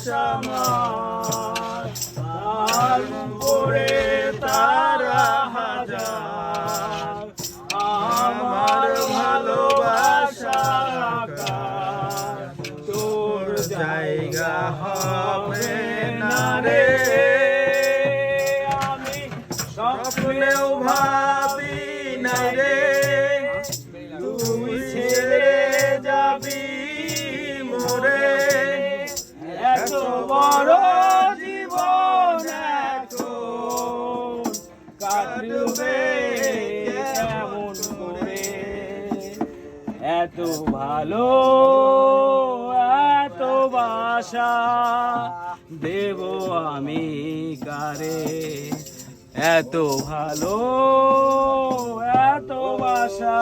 আমার, তার উপরে তারা হাজার, আমার ভালোবাসা আকার, তোর জায়গা হবে না রে। আমি স্বপ্নেও ভাবি নাই রে তুই ছেড়ে যাবি মোরে, এত বড় জীবন এখন কাটবে কেমন করে, এত ভালো এত বাসা দেব আমি কারে, এত ভালো এত বাসা।